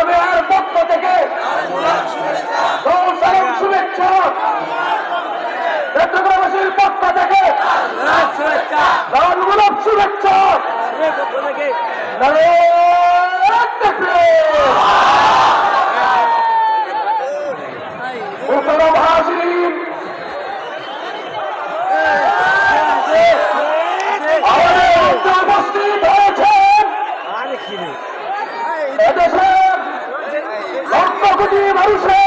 আমার পক্ষ থেকে শুভেচ্ছা, চট্টগ্রামবাসীর পক্ষ থেকে শুভেচ্ছা। উপস্থিত হয়েছেন এদেশের লক্ষ কোটি মানুষের